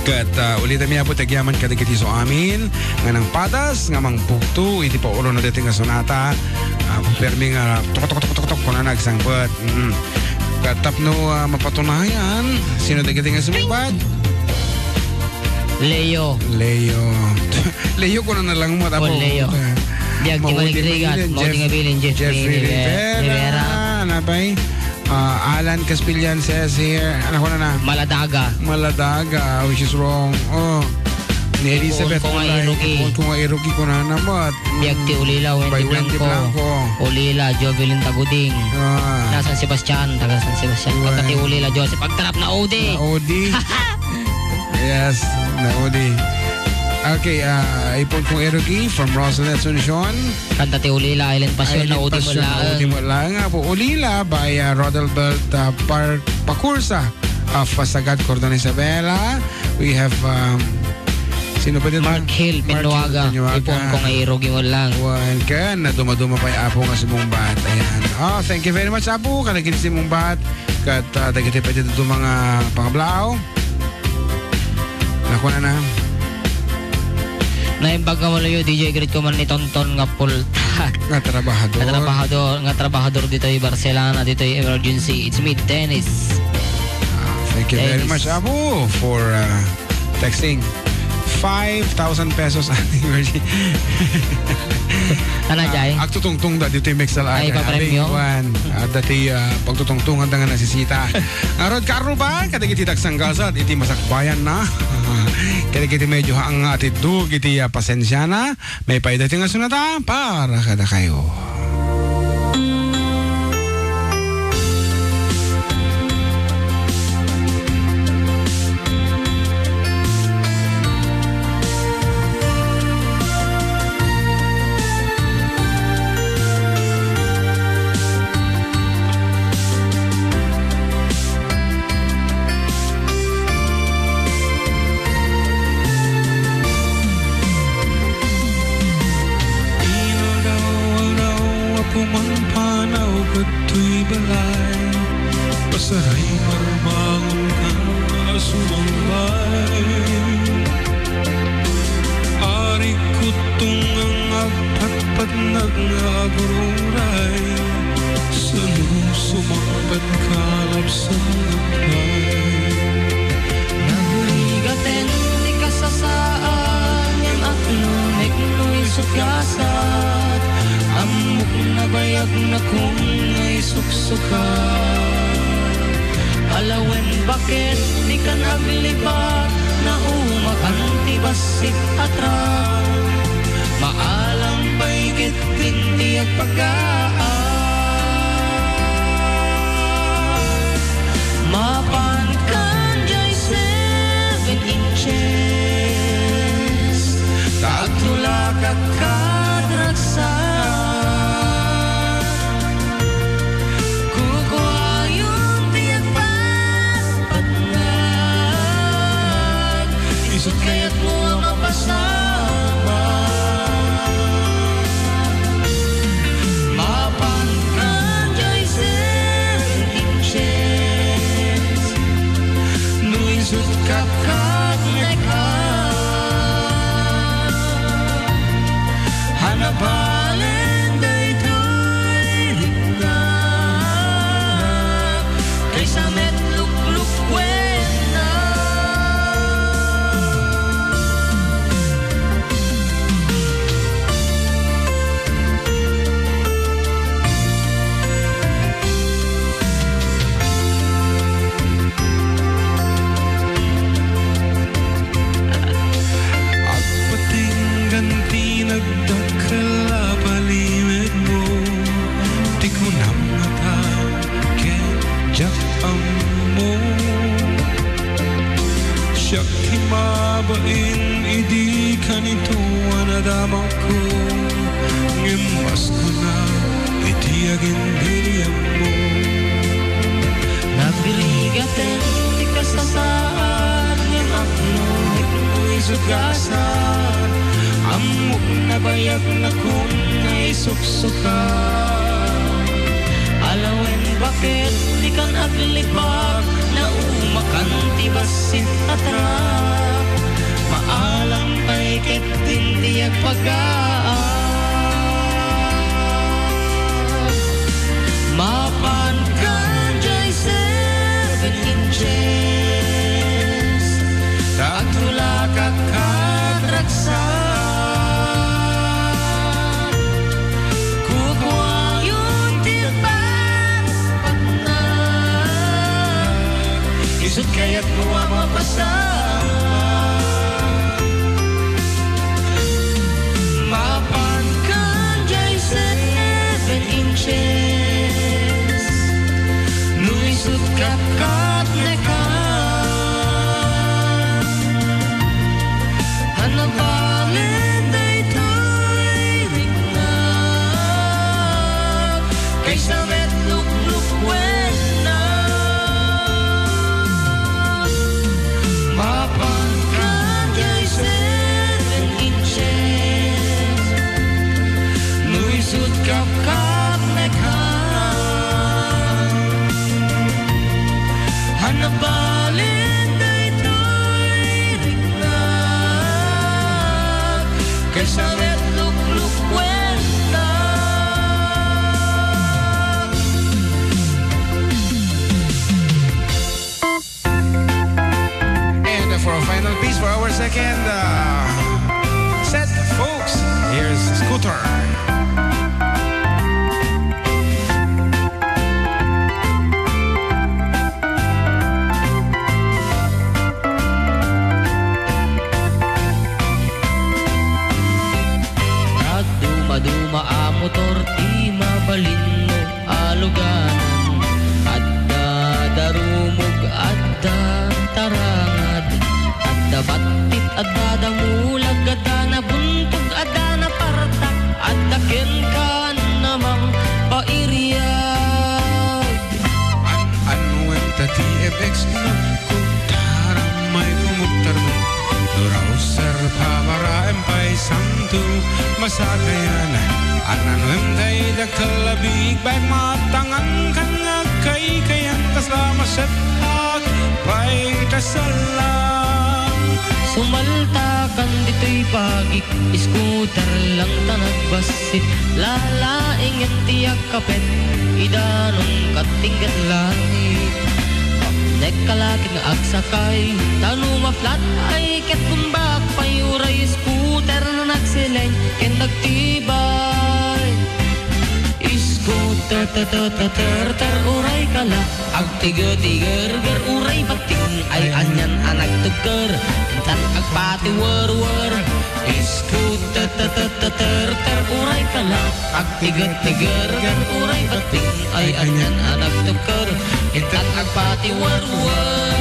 Kat ulit kami po tagyaman kadagiti so amin nga ng patas nga mang pukto iti pa ulo na dating nga sonata permi nga tok kuna nagsangbat kat tapno mapatunayan sino dagiti nga sumbat Leo kuno na lang mo tapo Leo diag ti maligrigat mo nga bilin Jeffrey Rivera napay Alan Caspillan says here, ano ko na? Maladaga, which is wrong. Oh, ni Elizabeth kung irugi ko na namat. Biyagti Ulila, Wendy Blanco. Ulila, Jovelyn Taguding. Na San Sebastian, taga San Sebastian. Pagkati Ulila, Joseph. Pagtarap na Odi. Yes, na Odi. Okay, ipon kong Erogi from Rosalind Asuncion. Kanta ti Ulila, Island Pasyon na Udi mo lang. Nga po, Ulila by Rodalbert Pacursa of Pasagad, Cordon Isabela. We have, sino pa din? Mark Hill, Pinuaga. Ipon kong Erogi mo lang. Well, kan, na dumaduma pa yung apo nga si Mungbat. Ayan. Oh, thank you very much, apo. Kalagin si Mungbat. Kat, dagiti pa dito mga pangablaw. Naku na. Naimbag nga mo layo, DJ Grit ko man ni Tonton nga pultag. Nga trabahador dito yung Barcelona, dito yung Emergency. It's me, Dennis. Thank you very much, Abu, for texting 5,000 pesos. Ano dyan? Agtutungtung da dito yung Mixal ay papremyo dati pagtutungtungan da nga nasisita Rod Carlo ba? Kadagiti tagsanggasat iti masakbayan na kadagiti medyo ang atidug iti pasensya na may paidati nga sunata para kada kayo. Alawen bakit di kan aglibag na umakan tibasin atrak tiyag pag-aag. Mapan kan jay 7 inches, tagtula kakadraksan. Kukuha yun tilbang patnan, isot kaya't kuha mapasama. Mapan kan jay 7 inches, nuisot kakat nekan. Hanapalin daytoy rignag, kaysa metluk-luk wena. Mapan kan jay 7 inches, nuisot kakat nekan. Hanabalin daytoy rignag, kaysa metluk-luk wena. And for a final piece for our second set, folks, here's Scooter. Duma a motor ti mabalin mo aluganan, adda darumog adda tarangad, adda batit adda damulag adda nabuntog adda napartak, adda kenkan namang pairiyag. Anuan ta TFX no kutaram may kumuktar mo, Durauser pabara empay samtu masakayan. Ananuem day da kalabig bag matangan kan ngakay kayan kasama set at pay tasalang. Sumalta kan dito'y pagik, scooter lang tanagbasit, lalaing at tiyak kapet, idanong katinggat langit. Nek kalakit nga agsakay, tanuma flat ay ket kumbak, payuray scooter na nagsileng, ken nagtibay. Scooter ter uray kala, agtiga-tigar gar uray bating, ay anyan anag tuker, tan agpati war-war. Scooter ter uray kala, agtiga-tigar gar uray bating, ay anyan anag tuker, tan agpati war-war.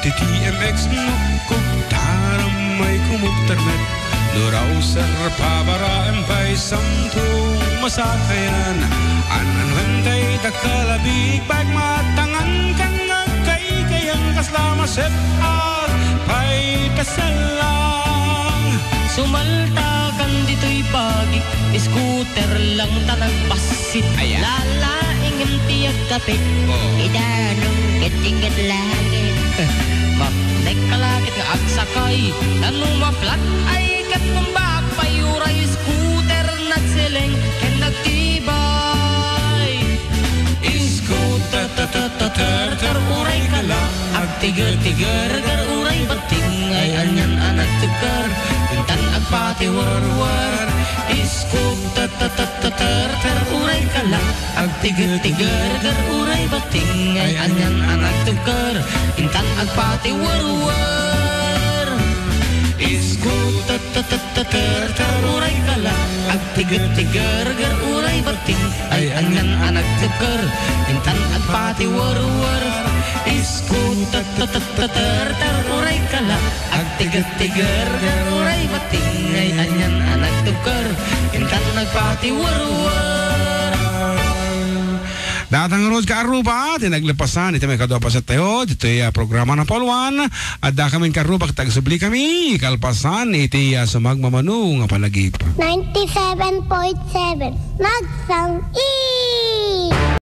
TMX no kutaram may kumuktarnat, Durauser pabara empay samtu masakayan. Ananuentay da kalabig bag matangan kan ngakay kayang kaslama set at pay kasalang. Sumalta kan dito'y pagik, scooter lang tanagbasit, lalaing ang tiyag kapit, idanong katinggat langit. Nek kalakit nga agsakay, tanuma flat ay kat kumbak, payuray scooter nagsileng, ken nagtibay. Scooter ter uray kala, agtigar-tigar gar uray bating, ay anyan anag tukar, intan agpati war-war. Scooter ter uray kala, agtigar-tigar gar uray bating, ay anyan anag tukar, intan agpati war-war. Scooter ter uray kala, agtigar-tigar gar uray bating, ay anyan anag tukar, intan agpati war-war. Scooter ter uray kala, agtigar-tigar gar uray bating, ay anyan anag tukar, intan agpati war-war. Datang Rose ka Aruba, tinaglepasan, ito may kadwa pa sa tayo, dito yung programa ng Pauluan, at da kami ka Aruba, tagsubli kami, kalpasan, iti sumagmamanu nga palagip. 97.7 Nagsang